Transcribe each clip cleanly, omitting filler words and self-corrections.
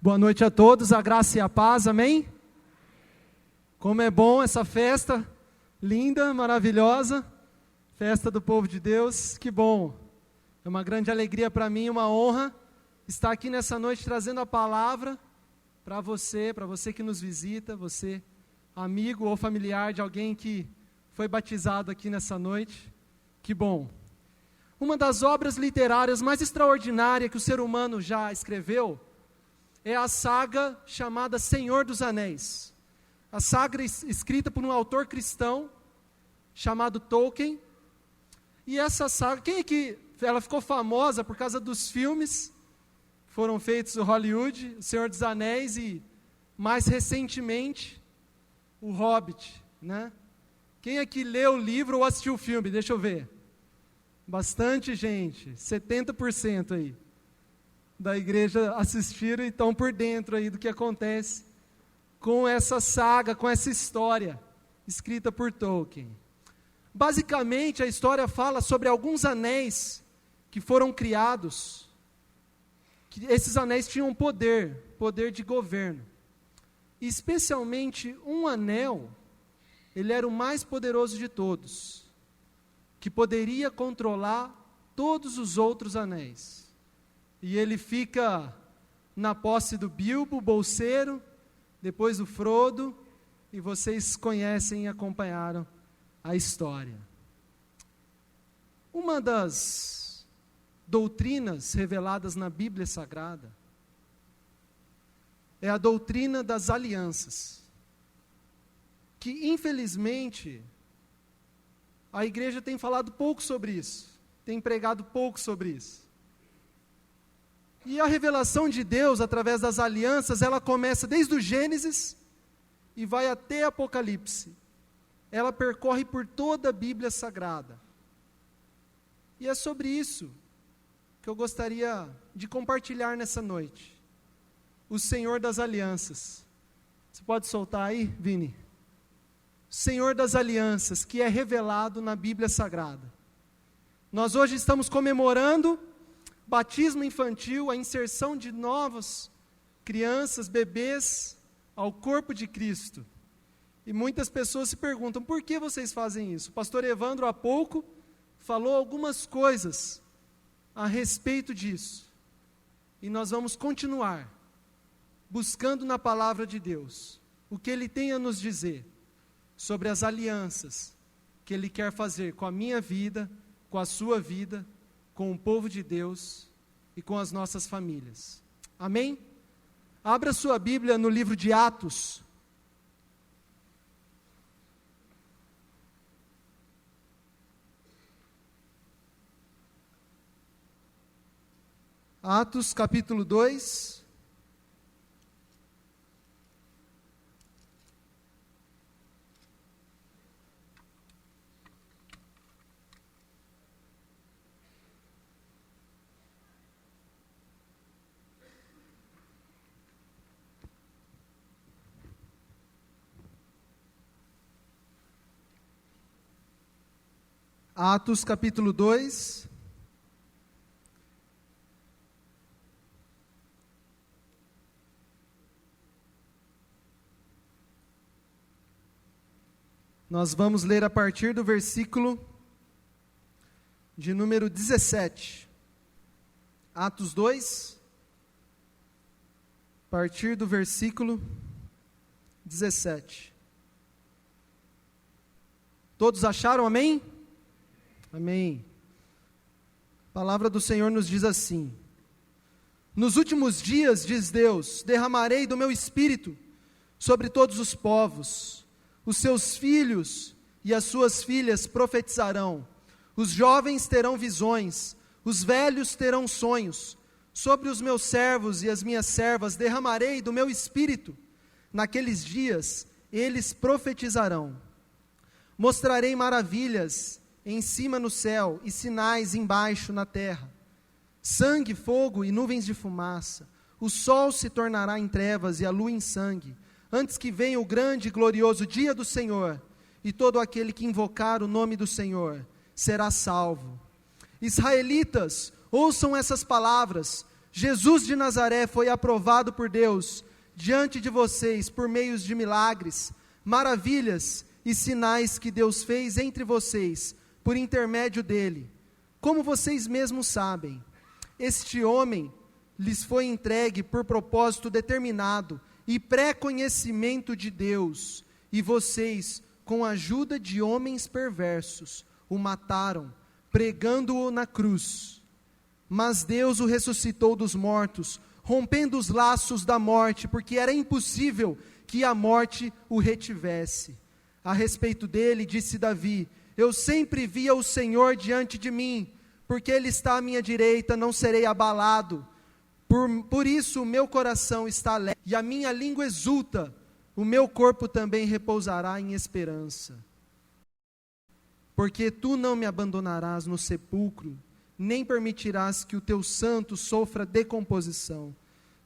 Boa noite a todos, a graça e a paz, amém? Como é bom essa festa, linda, maravilhosa, festa do povo de Deus, que bom. É uma grande alegria para mim, uma honra estar aqui nessa noite trazendo a palavra para você que nos visita, você, amigo ou familiar de alguém que foi batizado aqui nessa noite, que bom. Uma das obras literárias mais extraordinárias que o ser humano já escreveu é a saga chamada Senhor dos Anéis. A saga escrita por um autor cristão chamado Tolkien. E essa saga, ela ficou famosa por causa dos filmes que foram feitos em Hollywood, O Senhor dos Anéis e, mais recentemente, O Hobbit, né? Quem aqui leu o livro ou assistiu o filme? Deixa eu ver. Bastante gente, 70% aí da igreja assistiram e estão por dentro aí do que acontece com essa saga, com essa história escrita por Tolkien. Basicamente, a história fala sobre alguns anéis que foram criados, que esses anéis tinham poder de governo. E especialmente um anel, ele era o mais poderoso de todos, que poderia controlar todos os outros anéis. E ele fica na posse do Bilbo, bolseiro, depois do Frodo, e vocês conhecem e acompanharam a história. Uma das doutrinas reveladas na Bíblia Sagrada é a doutrina das alianças, que infelizmente a igreja tem falado pouco sobre isso, tem pregado pouco sobre isso. E a revelação de Deus, através das alianças, ela começa desde o Gênesis e vai até Apocalipse. Ela percorre por toda a Bíblia Sagrada. E é sobre isso que eu gostaria de compartilhar nessa noite. O Senhor das Alianças. Você pode soltar aí, Vini? O Senhor das Alianças, que é revelado na Bíblia Sagrada. Nós hoje estamos comemorando batismo infantil, a inserção de novas crianças, bebês, ao corpo de Cristo. E muitas pessoas se perguntam, por que vocês fazem isso? O pastor Evandro, há pouco, falou algumas coisas a respeito disso. E nós vamos continuar buscando na palavra de Deus o que Ele tem a nos dizer sobre as alianças que Ele quer fazer com a minha vida, com a sua vida, com o povo de Deus e com as nossas famílias. Amém? Abra sua Bíblia no livro de Atos. Atos capítulo 2. Atos capítulo 2, nós vamos ler a partir do versículo de número 17, Atos 2, a partir do versículo 17. Todos acharam, amém? Amém. A palavra do Senhor nos diz assim: nos últimos dias, diz Deus, derramarei do meu espírito sobre todos os povos. Os seus filhos e as suas filhas profetizarão. Os jovens terão visões, os velhos terão sonhos. Sobre os meus servos e as minhas servas derramarei do meu espírito. Naqueles dias, eles profetizarão. Mostrarei maravilhas em cima no céu, e sinais embaixo na terra, sangue, fogo e nuvens de fumaça. O sol se tornará em trevas e a lua em sangue, antes que venha o grande e glorioso dia do Senhor, e todo aquele que invocar o nome do Senhor será salvo. Israelitas, ouçam essas palavras, Jesus de Nazaré foi aprovado por Deus diante de vocês por meios de milagres, maravilhas e sinais que Deus fez entre vocês por intermédio dele. Como vocês mesmos sabem, este homem lhes foi entregue por propósito determinado e pré-conhecimento de Deus, e vocês, com a ajuda de homens perversos, o mataram, pregando-o na cruz. Mas Deus o ressuscitou dos mortos, rompendo os laços da morte, porque era impossível que a morte o retivesse. A respeito dele, disse Davi: eu sempre via o Senhor diante de mim, porque ele está à minha direita, não serei abalado. Por isso o meu coração está alegre, e a minha língua exulta, o meu corpo também repousará em esperança. Porque tu não me abandonarás no sepulcro, nem permitirás que o teu santo sofra decomposição.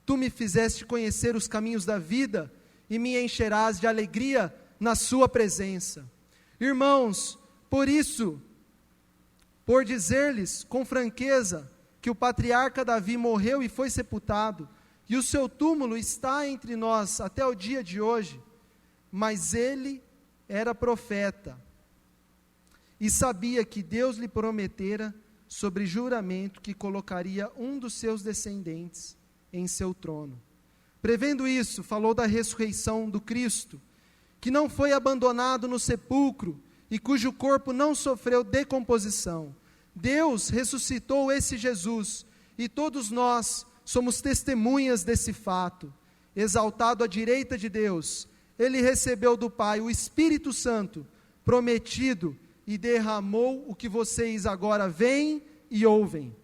Tu me fizeste conhecer os caminhos da vida, e me encherás de alegria na sua presença. Irmãos, por dizer-lhes com franqueza que o patriarca Davi morreu e foi sepultado, e o seu túmulo está entre nós até o dia de hoje, mas ele era profeta, e sabia que Deus lhe prometera, sobre juramento, que colocaria um dos seus descendentes em seu trono. Prevendo isso, falou da ressurreição do Cristo, que não foi abandonado no sepulcro, e cujo corpo não sofreu decomposição. Deus ressuscitou esse Jesus, e todos nós somos testemunhas desse fato. Exaltado à direita de Deus, ele recebeu do Pai o Espírito Santo, prometido, e derramou o que vocês agora veem e ouvem.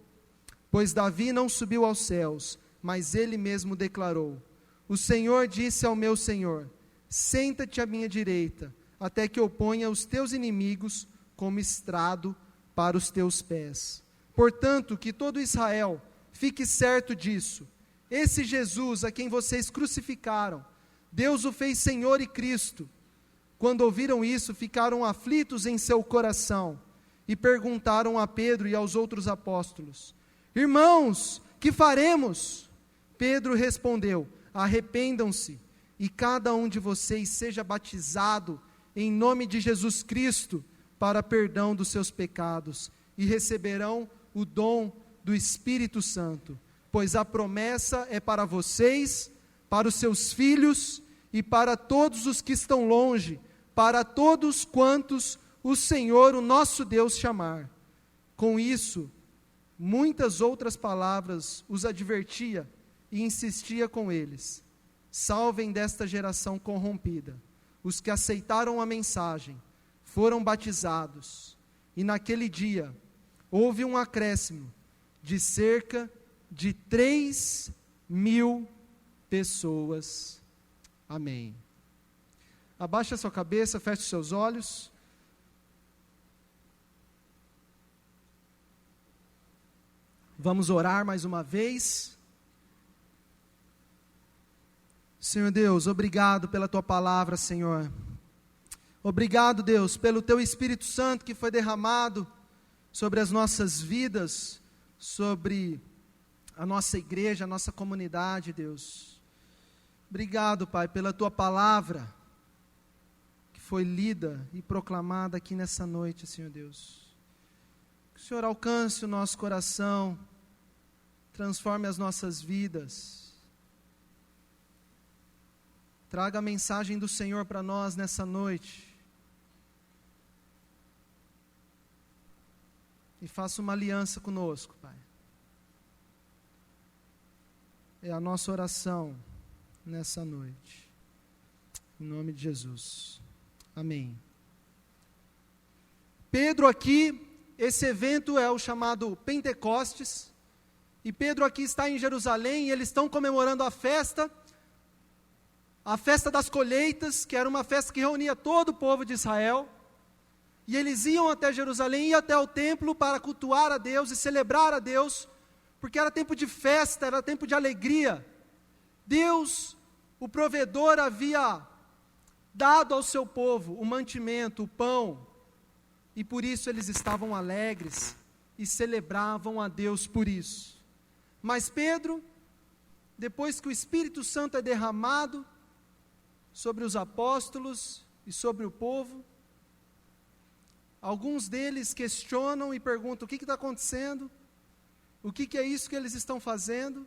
Pois Davi não subiu aos céus, mas ele mesmo declarou: o Senhor disse ao meu Senhor: senta-te à minha direita, até que eu ponha os teus inimigos como estrado para os teus pés. Portanto, que todo Israel fique certo disso: esse Jesus a quem vocês crucificaram, Deus o fez Senhor e Cristo. Quando ouviram isso, ficaram aflitos em seu coração, e perguntaram a Pedro e aos outros apóstolos: irmãos, que faremos? Pedro respondeu: arrependam-se, e cada um de vocês seja batizado em nome de Jesus Cristo, para perdão dos seus pecados, e receberão o dom do Espírito Santo, pois a promessa é para vocês, para os seus filhos, e para todos os que estão longe, para todos quantos o Senhor, o nosso Deus, chamar. Com isso, muitas outras palavras os advertia e insistia com eles: salvem desta geração corrompida. Os que aceitaram a mensagem foram batizados, e naquele dia houve um acréscimo de cerca de 3.000 pessoas. Amém. Abaixa a sua cabeça, feche os seus olhos. Vamos orar mais uma vez. Senhor Deus, obrigado pela Tua palavra, Senhor. Obrigado, Deus, pelo Teu Espírito Santo que foi derramado sobre as nossas vidas, sobre a nossa igreja, a nossa comunidade, Deus. Obrigado, Pai, pela Tua palavra que foi lida e proclamada aqui nessa noite, Senhor Deus. Que o Senhor alcance o nosso coração, transforme as nossas vidas. Traga a mensagem do Senhor para nós nessa noite. E faça uma aliança conosco, Pai. É a nossa oração nessa noite. Em nome de Jesus. Amém. Pedro aqui, esse evento é o chamado Pentecostes. E Pedro aqui está em Jerusalém e eles estão comemorando a festa das colheitas, que era uma festa que reunia todo o povo de Israel. E eles iam até Jerusalém, iam até o templo para cultuar a Deus e celebrar a Deus, porque era tempo de festa, era tempo de alegria. Deus, o provedor, havia dado ao seu povo o mantimento, o pão, e por isso eles estavam alegres e celebravam a Deus por isso. Mas Pedro, depois que o Espírito Santo é derramado sobre os apóstolos e sobre o povo, alguns deles questionam e perguntam: o que está acontecendo? O que é isso que eles estão fazendo?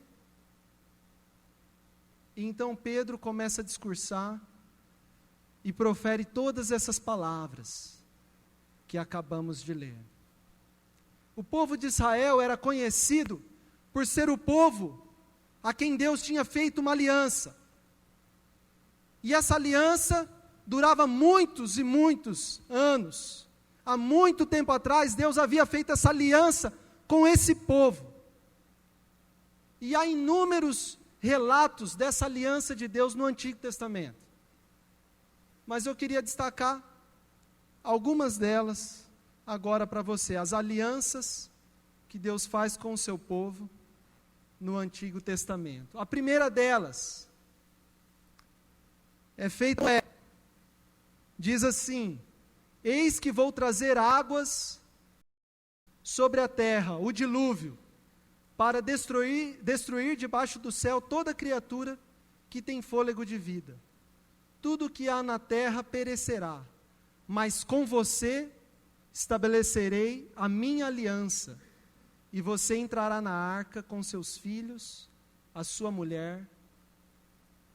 E então Pedro começa a discursar e profere todas essas palavras que acabamos de ler. O povo de Israel era conhecido por ser o povo a quem Deus tinha feito uma aliança. E essa aliança durava muitos e muitos anos. Há muito tempo atrás, Deus havia feito essa aliança com esse povo. E há inúmeros relatos dessa aliança de Deus no Antigo Testamento. Mas eu queria destacar algumas delas agora para você. As alianças que Deus faz com o seu povo no Antigo Testamento. A primeira delas é feita, diz assim: eis que vou trazer águas sobre a terra, o dilúvio, para destruir debaixo do céu toda criatura que tem fôlego de vida. Tudo que há na terra perecerá, mas com você estabelecerei a minha aliança, e você entrará na arca com seus filhos, a sua mulher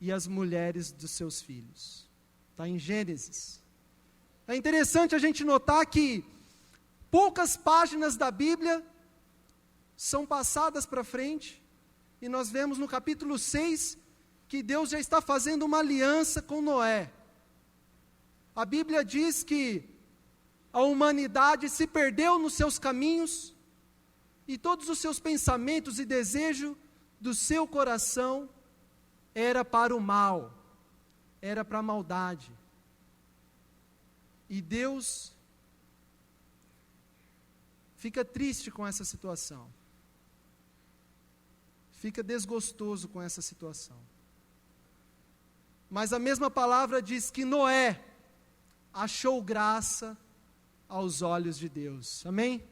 e as mulheres dos seus filhos. Está em Gênesis. É interessante a gente notar que poucas páginas da Bíblia são passadas para frente, e nós vemos no capítulo 6 que Deus já está fazendo uma aliança com Noé. A Bíblia diz que a humanidade se perdeu nos seus caminhos, e todos os seus pensamentos e desejos do seu coração era para o mal, era para a maldade. E Deus fica triste com essa situação, fica desgostoso com essa situação. Mas a mesma palavra diz que Noé achou graça aos olhos de Deus. Amém?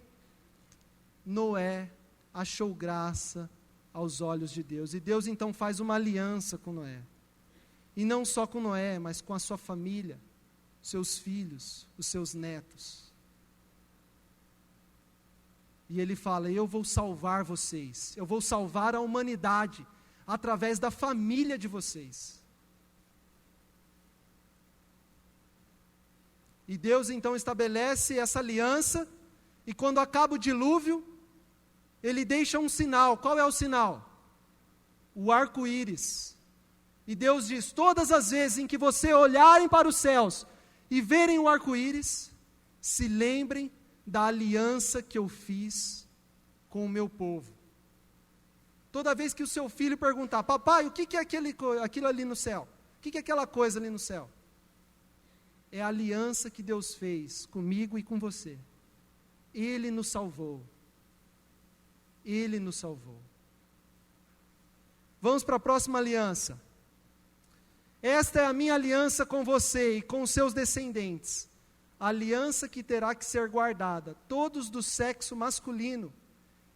Noé achou graça aos olhos de Deus. E Deus então faz uma aliança com Noé. E não só com Noé, mas com a sua família, seus filhos, os seus netos. E ele fala: eu vou salvar vocês, eu vou salvar a humanidade através da família de vocês. E Deus então estabelece essa aliança, e quando acaba o dilúvio, Ele deixa um sinal. Qual é o sinal? O arco-íris. E Deus diz: todas as vezes em que você olharem para os céus e verem o arco-íris, se lembrem da aliança que eu fiz com o meu povo. Toda vez que o seu filho perguntar: papai, o que é aquilo ali no céu? O que é aquela coisa ali no céu? É a aliança que Deus fez comigo e com você. Ele nos salvou. Ele nos salvou. Vamos para a próxima aliança. Esta é a minha aliança com você e com os seus descendentes. A aliança que terá que ser guardada. Todos do sexo masculino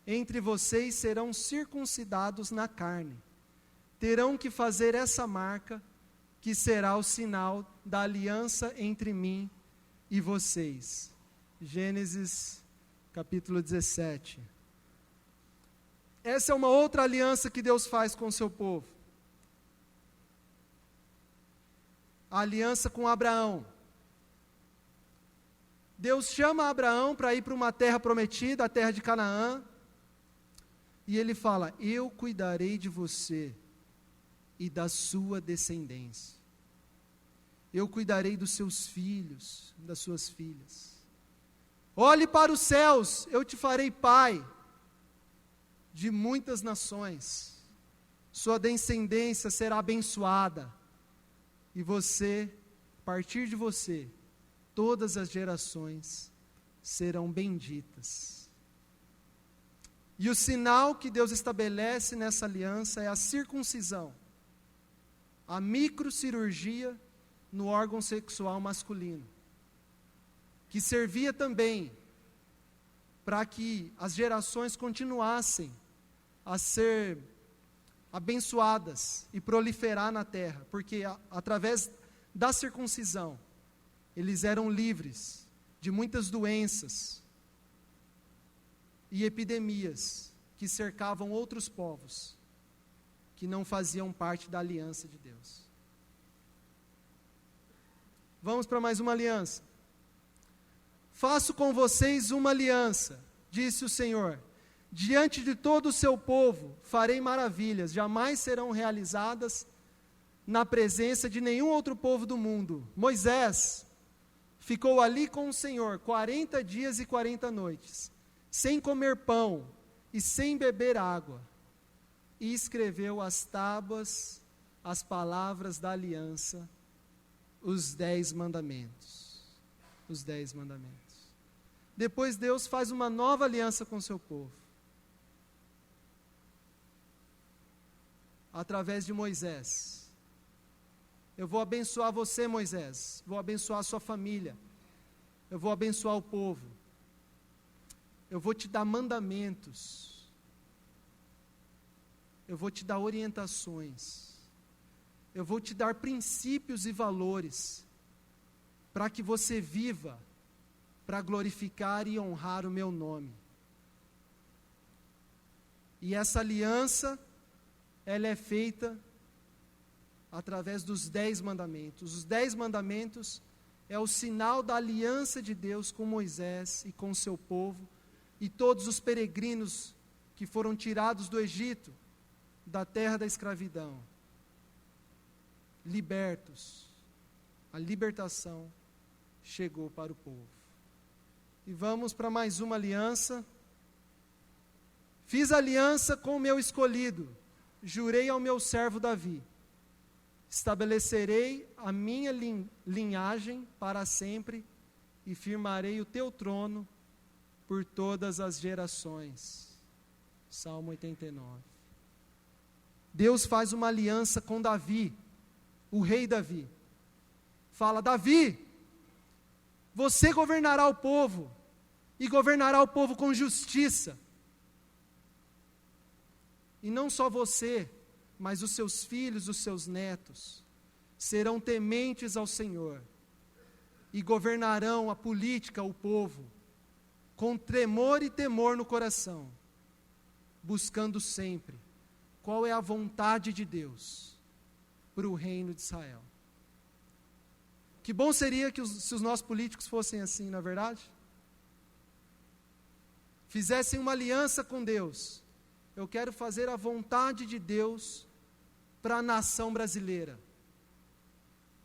entre vocês serão circuncidados na carne. Terão que fazer essa marca, que será o sinal da aliança entre mim e vocês. Gênesis capítulo 17. Essa é uma outra aliança que Deus faz com o seu povo. A aliança com Abraão. Deus chama Abraão para ir para uma terra prometida, a terra de Canaã, e ele fala: eu cuidarei de você e da sua descendência. Eu cuidarei dos seus filhos, das suas filhas. Olhe para os céus, eu te farei pai de muitas nações. Sua descendência será abençoada. E você, a partir de você, todas as gerações serão benditas. E o sinal que Deus estabelece nessa aliança é a circuncisão, a microcirurgia no órgão sexual masculino, que servia também para que as gerações continuassem a ser abençoadas e proliferar na terra, porque através da circuncisão, eles eram livres de muitas doenças e epidemias que cercavam outros povos, que não faziam parte da aliança de Deus. Vamos para mais uma aliança. Faço com vocês uma aliança, disse o Senhor. Diante de todo o seu povo farei maravilhas, jamais serão realizadas na presença de nenhum outro povo do mundo. Moisés ficou ali com o Senhor 40 dias e 40 noites, sem comer pão e sem beber água, e escreveu as tábuas, as palavras da aliança, os 10 mandamentos. Os 10 mandamentos. Depois Deus faz uma nova aliança com o seu povo. Através de Moisés. Eu vou abençoar você, Moisés. Vou abençoar a sua família. Eu vou abençoar o povo. Eu vou te dar mandamentos. Eu vou te dar orientações. Eu vou te dar princípios e valores para que você viva para glorificar e honrar o meu nome. E essa aliança, ela é feita através dos 10 mandamentos. Os 10 mandamentos é o sinal da aliança de Deus com Moisés e com o seu povo, e todos os peregrinos que foram tirados do Egito, da terra da escravidão, libertos. A libertação chegou para o povo. E vamos para mais uma aliança. Fiz aliança com o meu escolhido, jurei ao meu servo Davi, estabelecerei a minha linhagem para sempre e firmarei o teu trono por todas as gerações. Salmo 89. Deus faz uma aliança com Davi, o rei Davi. Fala: Davi, você governará o povo, e governará o povo com justiça. E não só você, mas os seus filhos, os seus netos, serão tementes ao Senhor, e governarão a política, o povo, com tremor e temor no coração, buscando sempre qual é a vontade de Deus para o reino de Israel. Que bom seria se os nossos políticos fossem assim, não é verdade? Fizessem uma aliança com Deus. Eu quero fazer a vontade de Deus para a nação brasileira,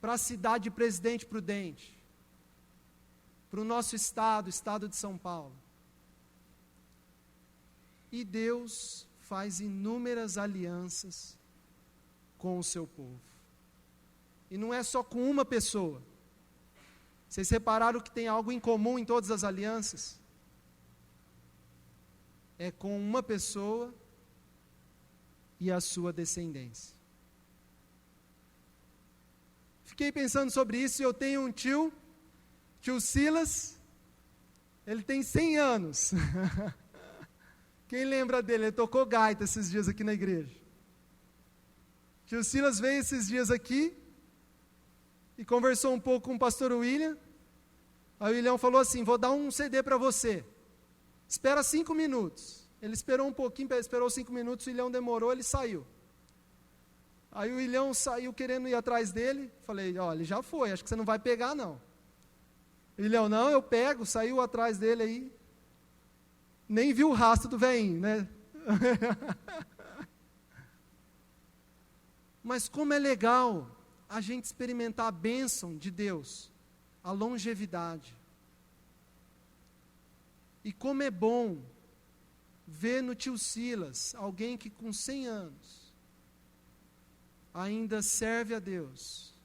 para a cidade de Presidente Prudente, para o nosso estado, estado de São Paulo. E Deus faz inúmeras alianças com o seu povo. E não é só com uma pessoa. Vocês repararam que tem algo em comum em todas as alianças? É com uma pessoa e a sua descendência. Fiquei pensando sobre isso, e eu tenho um tio Silas, ele tem 100 anos. Quem lembra dele? Ele tocou gaita esses dias aqui na igreja. Tio Silas veio esses dias aqui e conversou um pouco com o pastor William. Aí o William falou assim: vou dar um CD para você, espera 5 minutos. Ele esperou um pouquinho, esperou 5 minutos, o William demorou, ele saiu. Aí o William saiu querendo ir atrás dele. Falei: ó, ele já foi, acho que você não vai pegar não. O William: não, eu pego. Saiu atrás dele aí, nem viu o rastro do velhinho, né? Mas como é legal a gente experimentar a bênção de Deus, a longevidade. E como é bom ver no tio Silas alguém que com 100 anos ainda serve a Deus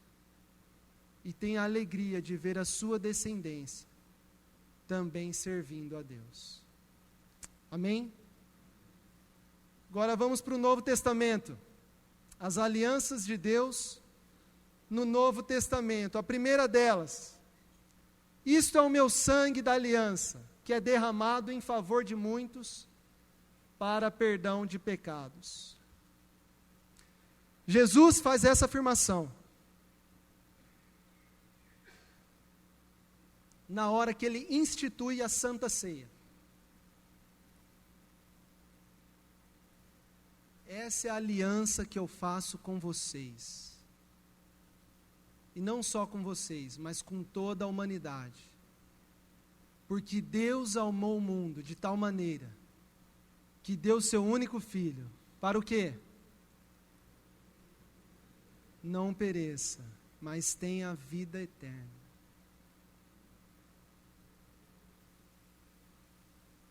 e tem a alegria de ver a sua descendência também servindo a Deus. Amém? Agora vamos para o Novo Testamento. As alianças de Deus no Novo Testamento. A primeira delas: isto é o meu sangue da aliança, que é derramado em favor de muitos para perdão de pecados. Jesus faz essa afirmação na hora que ele institui a Santa Ceia. Essa é a aliança que eu faço com vocês. E não só com vocês, mas com toda a humanidade. Porque Deus amou o mundo de tal maneira que deu seu único filho. Para o quê? Não pereça, mas tenha a vida eterna.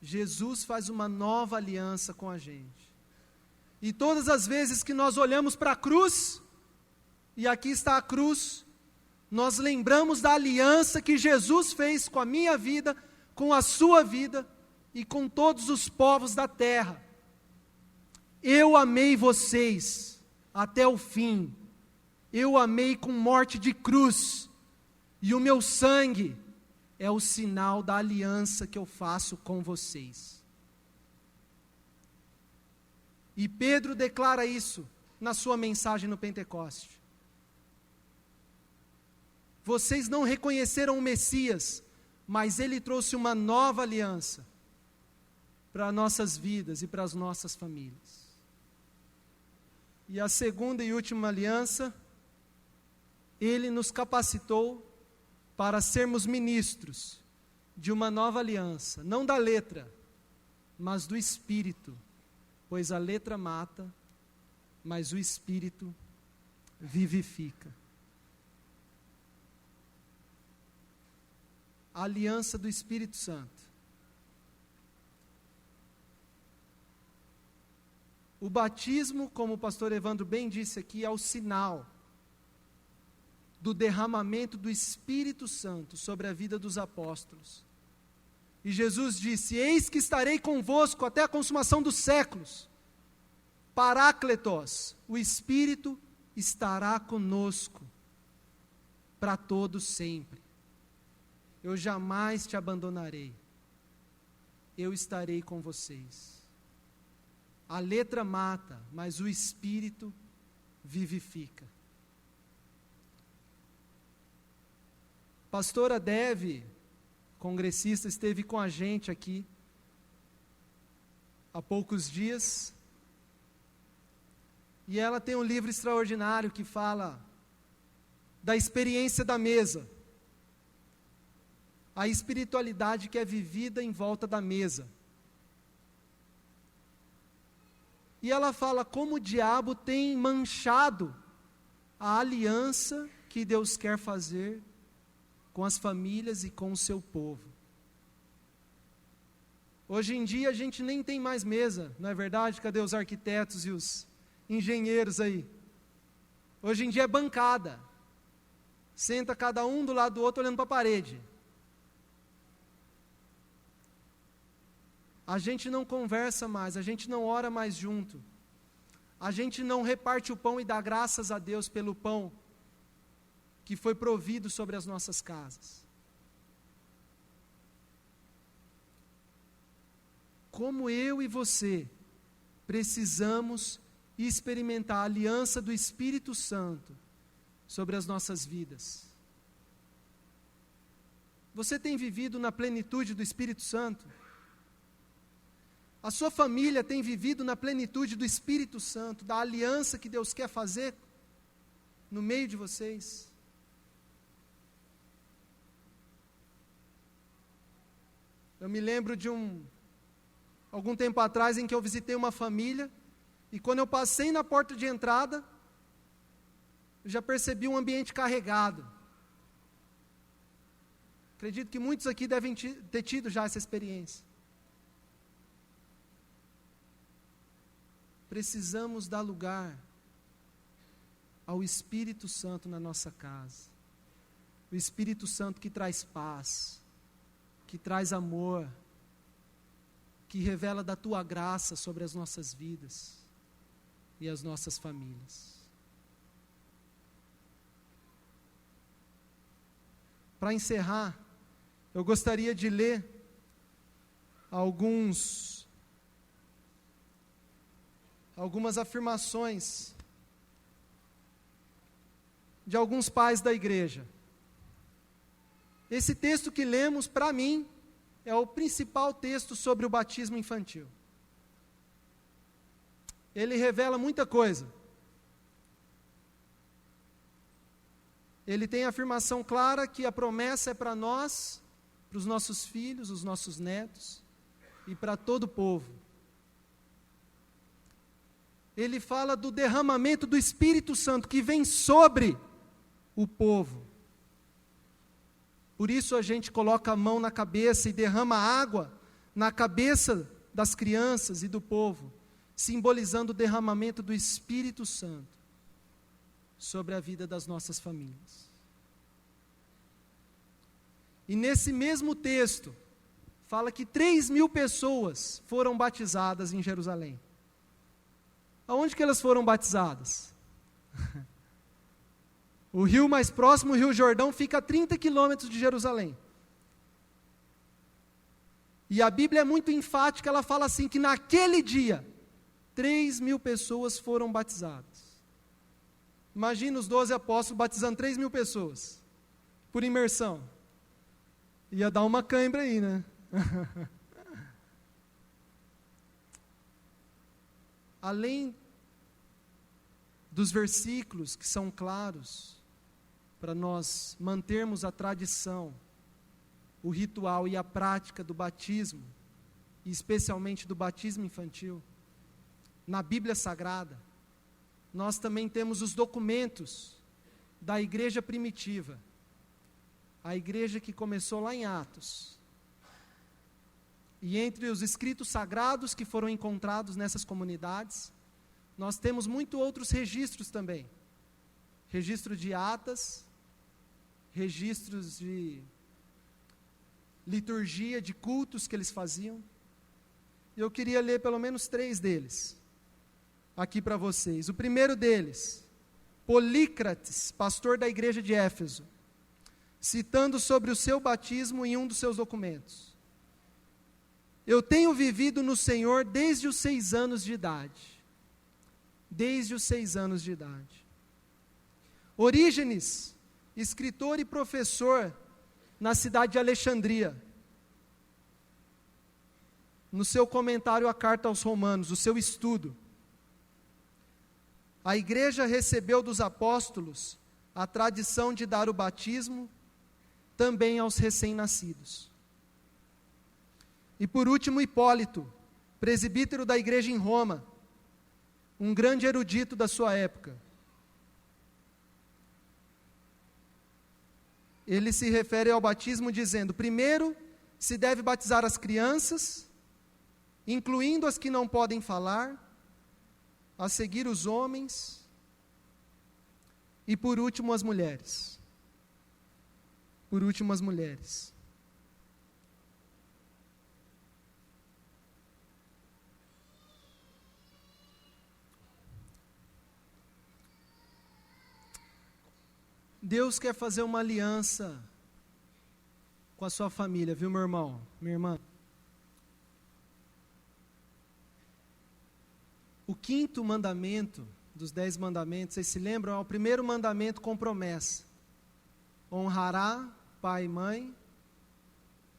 Jesus faz uma nova aliança com a gente. E todas as vezes que nós olhamos para a cruz, e aqui está a cruz, nós lembramos da aliança que Jesus fez com a minha vida, com a sua vida e com todos os povos da terra. Eu amei vocês até o fim. Eu amei com morte de cruz. E o meu sangue é o sinal da aliança que eu faço com vocês. E Pedro declara isso na sua mensagem no Pentecoste. Vocês não reconheceram o Messias, mas ele trouxe uma nova aliança para nossas vidas e para as nossas famílias. E a segunda e última aliança, ele nos capacitou para sermos ministros de uma nova aliança, não da letra, mas do Espírito, pois a letra mata, mas o Espírito vivifica. A aliança do Espírito Santo. O batismo, como o pastor Evandro bem disse aqui, é o sinal do derramamento do Espírito Santo sobre a vida dos apóstolos. E Jesus disse: eis que estarei convosco até a consumação dos séculos. Parácletos, o Espírito estará conosco para todos sempre. Eu jamais te abandonarei. Eu estarei com vocês. A letra mata, mas o Espírito vivifica. Pastora Deve, congressista, esteve com a gente aqui há poucos dias. E ela tem um livro extraordinário que fala da experiência da mesa. A espiritualidade que é vivida em volta da mesa. E ela fala como o diabo tem manchado a aliança que Deus quer fazer com as famílias e com o seu povo. Hoje em dia a gente nem tem mais mesa, não é verdade? Cadê os arquitetos e os engenheiros aí? Hoje em dia é bancada. Senta cada um do lado do outro olhando para a parede. A gente não conversa mais, a gente não ora mais junto. A gente não reparte o pão e dá graças a Deus pelo pão que foi provido sobre as nossas casas. Como eu e você precisamos experimentar a aliança do Espírito Santo sobre as nossas vidas. Você tem vivido na plenitude do Espírito Santo? A sua família tem vivido na plenitude do Espírito Santo, da aliança que Deus quer fazer no meio de vocês? Eu me lembro de algum tempo atrás em que eu visitei uma família, e quando eu passei na porta de entrada, eu já percebi um ambiente carregado. Acredito que muitos aqui devem ter tido já essa experiência. Precisamos dar lugar ao Espírito Santo na nossa casa. O Espírito Santo que traz paz, que traz amor, que revela da tua graça sobre as nossas vidas e as nossas famílias. Para encerrar, eu gostaria de ler alguns algumas afirmações de alguns pais da igreja. Esse texto que lemos, para mim, é o principal texto sobre o batismo infantil. Ele revela muita coisa. Ele tem a afirmação clara que a promessa é para nós, para os nossos filhos, os nossos netos e para todo o povo. Ele fala do derramamento do Espírito Santo que vem sobre o povo. Por isso a gente coloca a mão na cabeça e derrama água na cabeça das crianças e do povo, simbolizando o derramamento do Espírito Santo sobre a vida das nossas famílias. E nesse mesmo texto, fala que 3.000 pessoas foram batizadas em Jerusalém. Aonde que elas foram batizadas? O rio mais próximo, o Rio Jordão, fica a 30 quilômetros de Jerusalém. E a Bíblia é muito enfática, ela fala assim, que naquele dia, 3.000 pessoas foram batizadas. Imagina os 12 apóstolos batizando 3.000 pessoas, por imersão. Ia dar uma cãibra aí, né? Além dos versículos que são claros, para nós mantermos a tradição, o ritual e a prática do batismo, e especialmente do batismo infantil, na Bíblia Sagrada, nós também temos os documentos da igreja primitiva, a igreja que começou lá em Atos. E entre os escritos sagrados que foram encontrados nessas comunidades, nós temos muitos outros registros também. Registro de atas, registros de liturgia, de cultos que eles faziam. Eu queria ler pelo menos 3 deles aqui para vocês. O primeiro deles, Polícrates, pastor da igreja de Éfeso, citando sobre o seu batismo em um dos seus documentos. Eu tenho vivido no Senhor desde os 6 anos de idade. Desde os 6 anos de idade. Orígenes, escritor e professor na cidade de Alexandria, no seu comentário à carta aos Romanos, o seu estudo, a igreja recebeu dos apóstolos a tradição de dar o batismo também aos recém-nascidos. E por último, Hipólito, presbítero da igreja em Roma, um grande erudito da sua época. Ele se refere ao batismo dizendo: primeiro, se deve batizar as crianças, incluindo as que não podem falar, a seguir os homens, e por último as mulheres. Por último as mulheres. Deus quer fazer uma aliança com a sua família, viu, meu irmão, minha irmã? O 5º mandamento dos 10 mandamentos, vocês se lembram? É o primeiro mandamento com promessa. Honrará pai e mãe,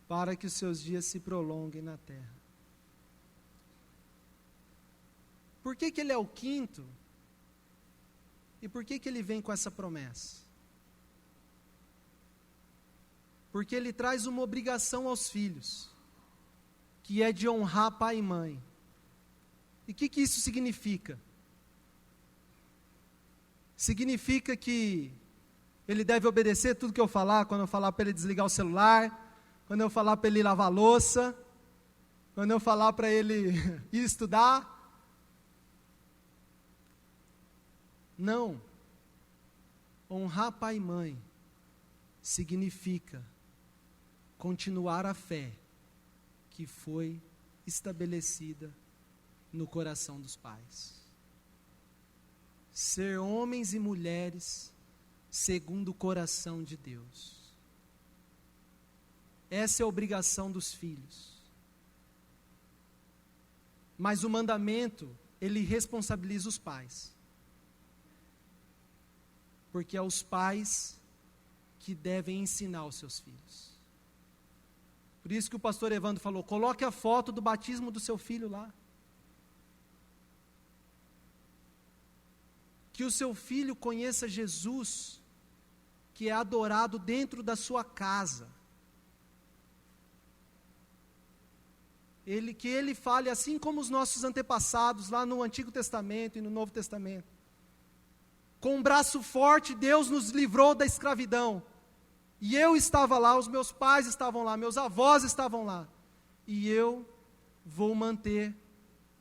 para que os seus dias se prolonguem na terra. Por que ele é o 5º? E por que ele vem com essa promessa? Porque ele traz uma obrigação aos filhos, que é de honrar pai e mãe. E o que isso significa? Significa que ele deve obedecer tudo que eu falar, quando eu falar para ele desligar o celular, quando eu falar para ele lavar a louça, quando eu falar para ele ir estudar. Não. Honrar pai e mãe significa continuar a fé que foi estabelecida no coração dos pais. Ser homens e mulheres segundo o coração de Deus. Essa é a obrigação dos filhos. Mas o mandamento, ele responsabiliza os pais. Porque é os pais que devem ensinar os seus filhos. Por isso que o pastor Evandro falou, coloque a foto do batismo do seu filho lá. Que o seu filho conheça Jesus, que é adorado dentro da sua casa. Que ele fale assim como os nossos antepassados lá no Antigo Testamento e no Novo Testamento. Com um braço forte, Deus nos livrou da escravidão. E eu estava lá, os meus pais estavam lá, meus avós estavam lá. E eu vou manter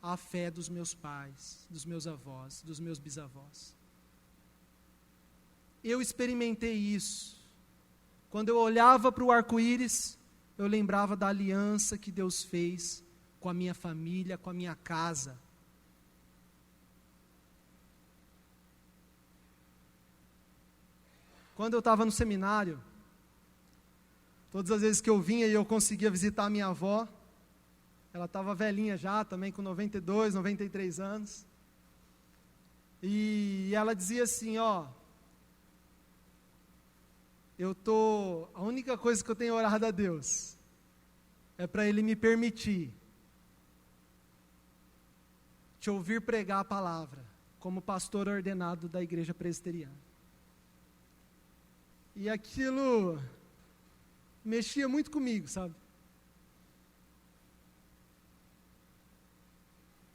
a fé dos meus pais, dos meus avós, dos meus bisavós. Eu experimentei isso. Quando eu olhava para o arco-íris, eu lembrava da aliança que Deus fez com a minha família, com a minha casa. Quando eu estava no seminário, todas as vezes que eu vinha e eu conseguia visitar a minha avó, ela estava velhinha já, também com 92, 93 anos. E ela dizia assim, a única coisa que eu tenho orado a Deus é para Ele me permitir te ouvir pregar a palavra como pastor ordenado da igreja presbiteriana. E aquilo mexia muito comigo, sabe?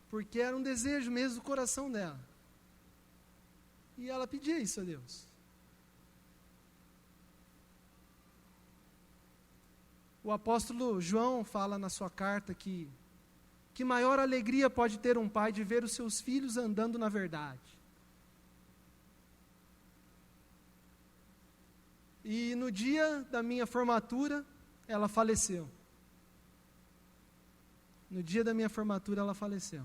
Porque era um desejo mesmo do coração dela. E ela pedia isso a Deus. O apóstolo João fala na sua carta que maior alegria pode ter um pai de ver os seus filhos andando na verdade. E no dia da minha formatura, ela faleceu. No dia da minha formatura, ela faleceu.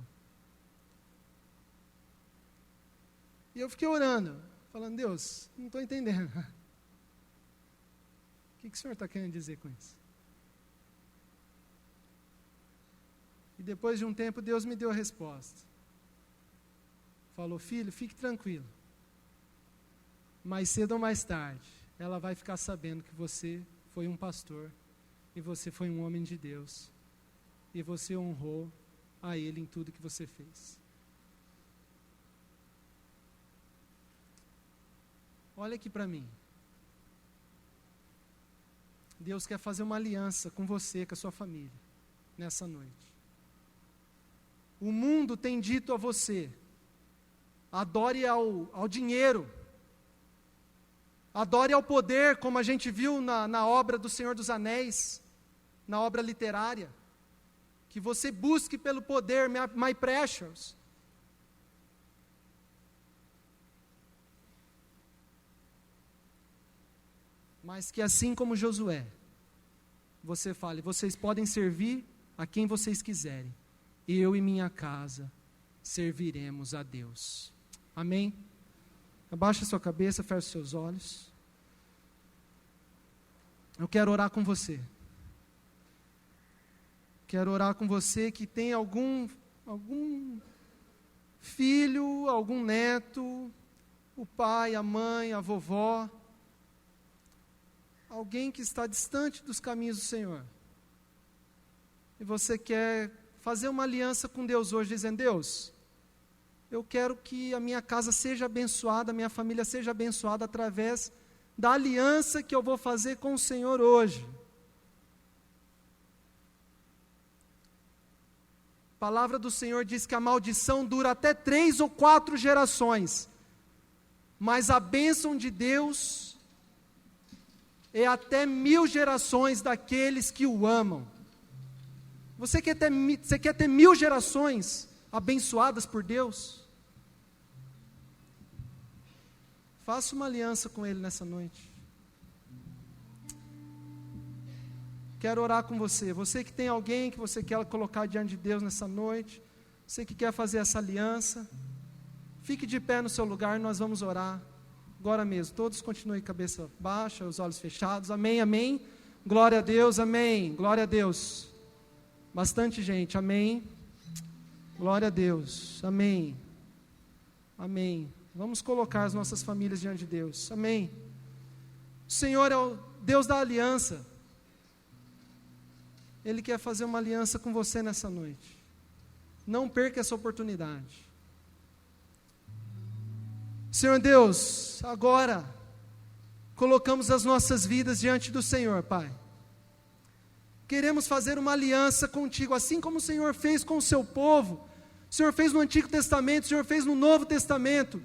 E eu fiquei orando, falando, Deus, não estou entendendo. O que o Senhor está querendo dizer com isso? E depois de um tempo, Deus me deu a resposta. Falou, filho, fique tranquilo. Mais cedo ou mais tarde, ela vai ficar sabendo que você foi um pastor, e você foi um homem de Deus, e você honrou a Ele em tudo que você fez. Olha aqui para mim. Deus quer fazer uma aliança com você, com a sua família, nessa noite. O mundo tem dito a você, adore ao dinheiro, adore ao poder, como a gente viu na obra do Senhor dos Anéis, na obra literária, que você busque pelo poder, my precious. Mas que assim como Josué, você fale, vocês podem servir a quem vocês quiserem, eu e minha casa serviremos a Deus. Amém? Abaixa sua cabeça, feche seus olhos. Eu quero orar com você. Quero orar com você que tem algum filho, algum neto, o pai, a mãe, a vovó, alguém que está distante dos caminhos do Senhor. E você quer fazer uma aliança com Deus hoje, dizendo, Deus, eu quero que a minha casa seja abençoada, a minha família seja abençoada através da aliança que eu vou fazer com o Senhor hoje. A palavra do Senhor diz que a maldição dura até 3 ou 4 gerações, mas a bênção de Deus é até 1000 gerações daqueles que o amam. Você quer ter 1000 gerações abençoadas por Deus? Faça uma aliança com Ele nessa noite. Quero orar com você. Você que tem alguém que você quer colocar diante de Deus nessa noite, você que quer fazer essa aliança, fique de pé no seu lugar, nós vamos orar agora mesmo. Todos continuem cabeça baixa, os olhos fechados. Amém, amém. Glória a Deus, amém. Glória a Deus. Bastante gente, amém. Glória a Deus. Amém. Amém. Vamos colocar as nossas famílias diante de Deus. Amém. O Senhor é o Deus da aliança. Ele quer fazer uma aliança com você nessa noite. Não perca essa oportunidade. Senhor Deus, agora colocamos as nossas vidas diante do Senhor, Pai. Queremos fazer uma aliança contigo, assim como o Senhor fez com o seu povo. O Senhor fez no Antigo Testamento, o Senhor fez no Novo Testamento.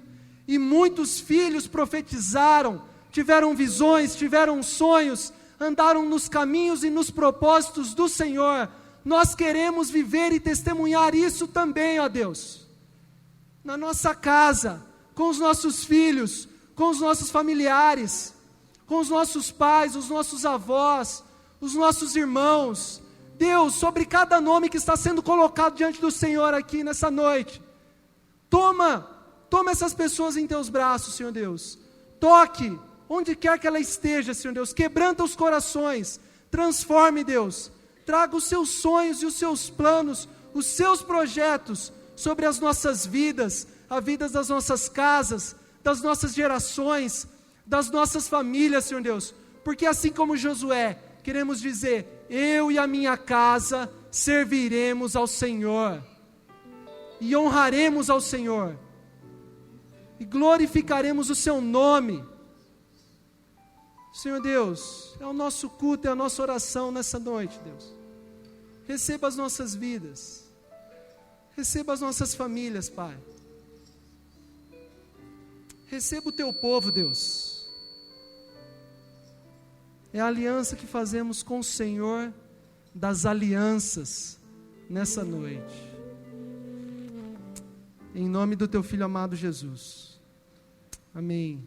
E muitos filhos profetizaram, tiveram visões, tiveram sonhos, andaram nos caminhos e nos propósitos do Senhor. Nós queremos viver e testemunhar isso também, ó Deus. Na nossa casa, com os nossos filhos, com os nossos familiares, com os nossos pais, os nossos avós, os nossos irmãos. Deus, sobre cada nome que está sendo colocado diante do Senhor aqui nessa noite, toma essas pessoas em teus braços, Senhor Deus. Toque onde quer que ela esteja, Senhor Deus. Quebranta os corações, transforme, Deus. Traga os seus sonhos e os seus planos, os seus projetos sobre as nossas vidas, a vida das nossas casas, das nossas gerações, das nossas famílias, Senhor Deus. Porque assim como Josué, queremos dizer: eu e a minha casa serviremos ao Senhor, e honraremos ao Senhor, e glorificaremos o seu nome. Senhor Deus, é o nosso culto, é a nossa oração nessa noite, Deus. Receba as nossas vidas, receba as nossas famílias, Pai. Receba o teu povo, Deus. É a aliança que fazemos com o Senhor das alianças nessa noite. Em nome do teu Filho amado Jesus. Amém.